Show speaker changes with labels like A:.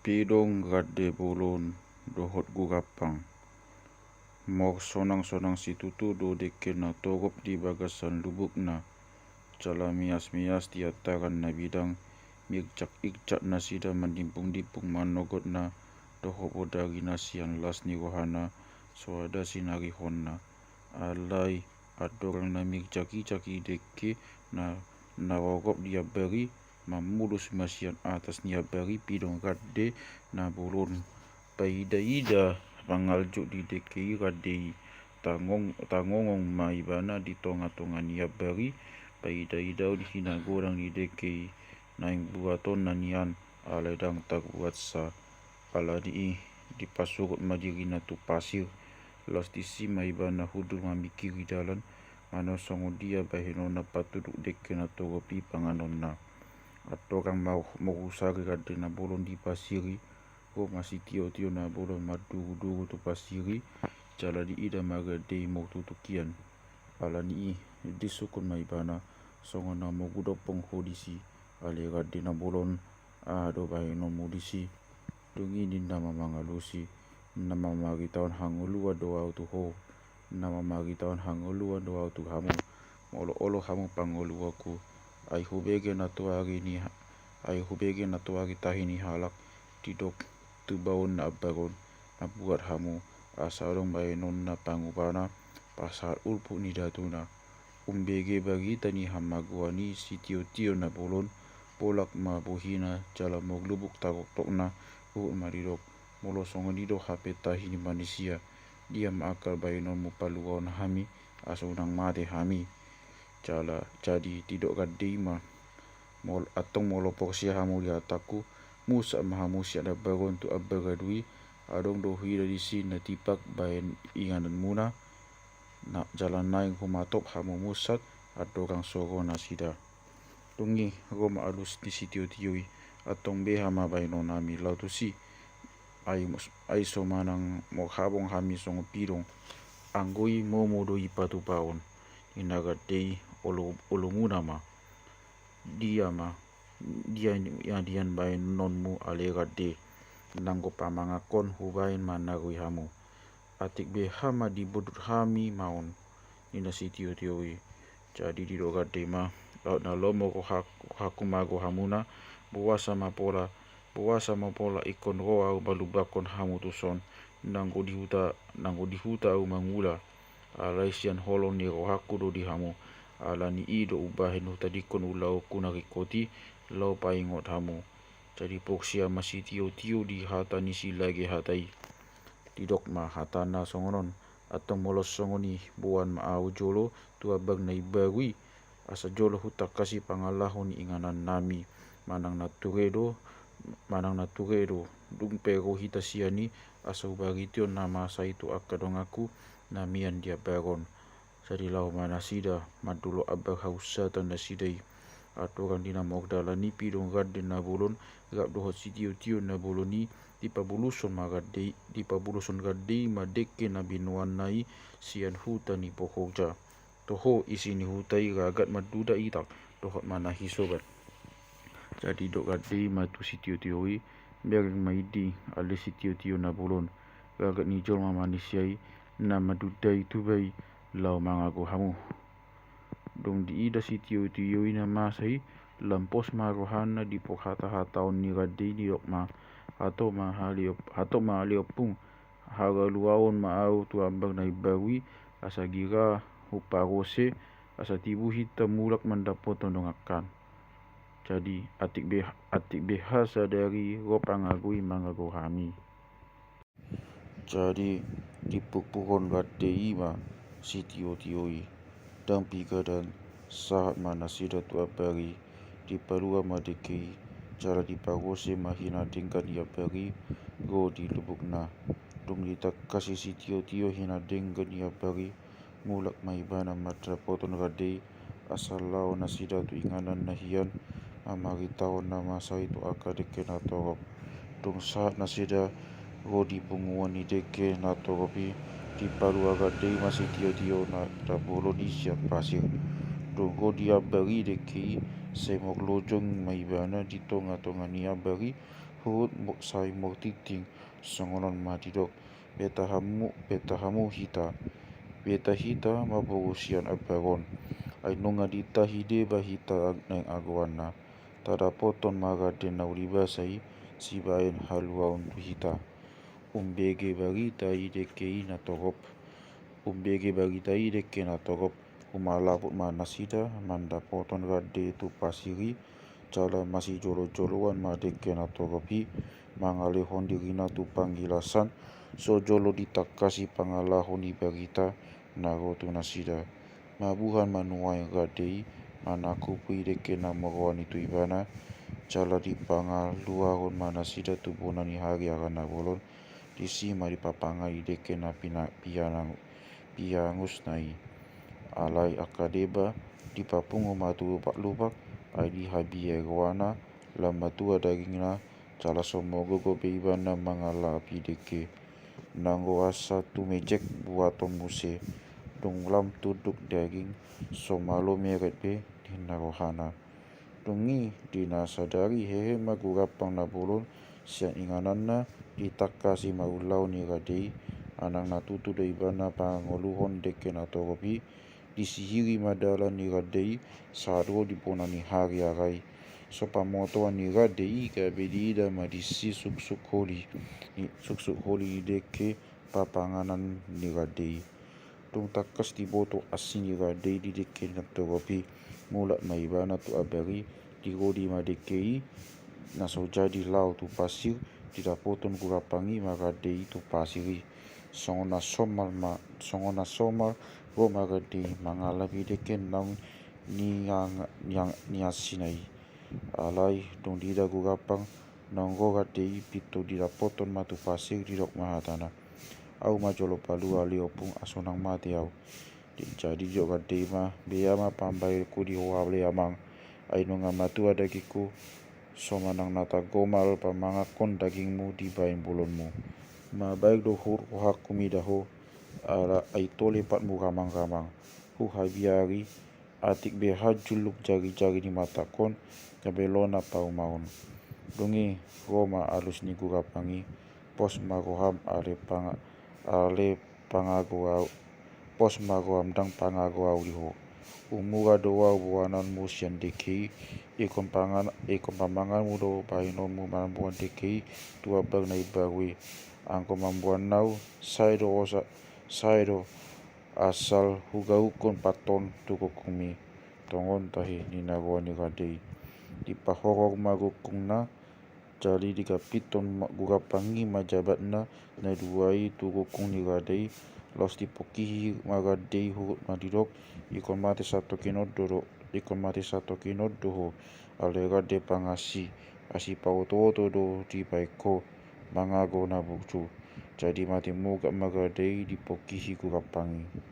A: Pidong gadde bolon dohot gugapang. Mok sonang-sonang si tutu do deke na togop di bagasan lubuk na. Cala mias-mias tiataran na bidang migcak-igcak na sida mandimpung-dimpung manogot na dohopo dari nasian las ni wahana soada sinarihon na. Alai adorang na migcaki-caki deke na nawagop dia beri mamulus masian atas nia beri pidong gadde na bolon paida-ida pangaljuk di deki gadei tangongong maibana di tonga-tonga nia beri paida-ida di hina gorang di deki naing buaton na nian aledang tak buat sa ala di pasurut madiri na tu pasir los disi maibana hudu mamikiri dalan ano songo dia bahino na patuduk deke na togopi panganon na atau orang mau usari gadde na bolon di pasiri ko masih tio na bolon maduru tu pasiri jala di ida magade mau tutukian ala ni disukun maibana songo na mogudopong hodisi ale gadde na bolon do bahino modisi dungi ni nama mangalusi nama magi tahun hangulua doa tu ho nama magi tahun hangulua doa tu hamu olo hamu pangoluaku ai hubege na tuari ni ai hubege na tuari tahini halak tidok tu baun na baron na buat hamu asarong baenon na pangubana pasar ulpu ni datuna umbege bagi tani hamaguani si tio na bolon polak ma bohina jala moglubuk tok na marirok molo songonido hape tahini manusia dia maakal baenon mupaluon hami asonang mate hami jala jadi tidok gadima mol atong molo porsia hamu liataku musa mahamusia da baron tu abagadui adong do hira di sini tipak bayan inganan muna na jalan naing humatop hamu musat adorang soro nasida tungi roma alus di sitio tioi atong beha ma baino nami lautusi ai somanang mokhabong hami songo pirong anggoi momodo ipatu baon inagadei olo muna ma dia yang dian bain nonmu alegade nanggo pamangakon hubain managui hamu atik be hama di bodut hami maun ina sitio tioi jadi di rogade ma laut na lomo ko hakumago hamuna buasa ma pola ikon roa balubakon hamu tuson nanggo di huta au mangula alaisian holon ni rohaku do di hamu ala ni ido ubahin hutadikon ulau kunarikoti lau paingot hamu jadi poksia masih tio di hata ni silage hatai tidok ma hatana songonon atau molos songoni buan ma au jolo tua bag na ibagui asa jolo hutak kasih pangalahon inganan nami manang na turedo dung pero hita siani asa ubagitio nama saitu akadong aku namian dia baron jadi lau mana sida madulo abah hausatan na sidai aturan dina mogdala ni pidong gadde na bolon gap dohot si tio na boloni di pabuluson gadde madeke na binuan nai sian huta ni pohoja toho isi ni hutai gagat maduda itak dohot mana hisobat jadi dok gadde matu si tioi bering maidi ale si tio na bolon gagat ni jol mamanisiai na madudai tubai lau mangago hamu dong di ida si tio ina masai lampos marohana di pohata-hataon ni gadde di okma hato ma haliopung haga luaon maau tu ambang na ibawi asa gira huparose asa tibu hitam mulak mandapoton dongakan jadi atik behasa dari ropangagui mangago hami jadi dipukpukon gadde ima si tioi dan pigadan saat mana sida tu abari di palua madeki jala di pagose mahina dengkan ia bari go di lubuk na dum ditak kasih si tio hina dengkan ia bari mulak maibana matra poton gadei asal lau na sida tu inganan na hian amari tahun na masa itu akadeke na torop dong saat na sida go di punguan ni deke na toropi di palua gadei masih tio na tabolo di siap pasir dogo dia bari deki semok lojong maibana di tonga-tonga ni abari hut mok sai mok titing songonon madidok beta hamu hita mabogusian abaron ay nunga dita hide ba hita nang agwana tada poton magade nauribasai sibaen haluaun hita umbege bagita idekei na togop umbege bagita ideke na togop umalaput manasida manda poton gade tu pasiri cala masih jolo-joloan madeke na togopi mangalehon dirina tu panggilasan so jolo ditakasi pangalahon ibagita nago tu nasida mabuhan manuai gadei manaku pui deke na mogoan itu ibana cala di pangaluahon manasida tu bonani hari akan nabolon disi mari papangai deke na piangus nai alai akadeba di papungo matu lupak ay di habi egoana lamatua dagingna cala somogo go beibana mangalapi deke nanggo asa tu mejek buaton muse dong lam tuduk daging somalo meret be di narohana dongi dina sadari hehe magurapang nabolon sian ingananna ditakasi maulau ni gadei anang natutu doibana pangoluhon deke na toropi disihiri madala ni gadei sadro diponani hari arai so pamotoan ni gadei kabedida madisi suksuk holi deke papanganan ni gadei tung takas di boto asin ni gadei di deke na toropi mulat maibana tu abari di rodi madekei naso jadi lau tu pasir tidak poton kurapangi magadei tu pasiri songona somal go magadei mangalabi deken naung niasinai alai dong dida gurapang nonggo gadei pito dida poton matu pasir didok mahatana au majolo palua liopung asonang mate au jadi jo gadei ma bea ma pambai ku di wale amang aino ngamatua dagiku somanang nata gomal pamangakon dagingmu di bain bulunmu mabaik do hur hakumi daho ala aitole patmu ramang-ramang hu habiari atik beha juluk jari-jari di matakon kabelona paumaun dongi Roma alus ni gurapangi pos maroham ale pangagoau pos maroham dang pangagoau liho umura doa buanan musian deki ikon pamangan mudo pahinon mu mambuan deki tua bag na ibawi angko mambuan nau saido asal hugaukon paton tukokumi tongon tahi ninagoa ni gadei di pahoror magukung na jali di kapiton gurapangi majabatna na duai tukokung ni gadei los dipokihi magadei hurut madidok ikon mati satu kinodoho alega de pangasi asi pautoto do di baiko mangago na bukcu jadi mati muga magadei dipokihi gurapangi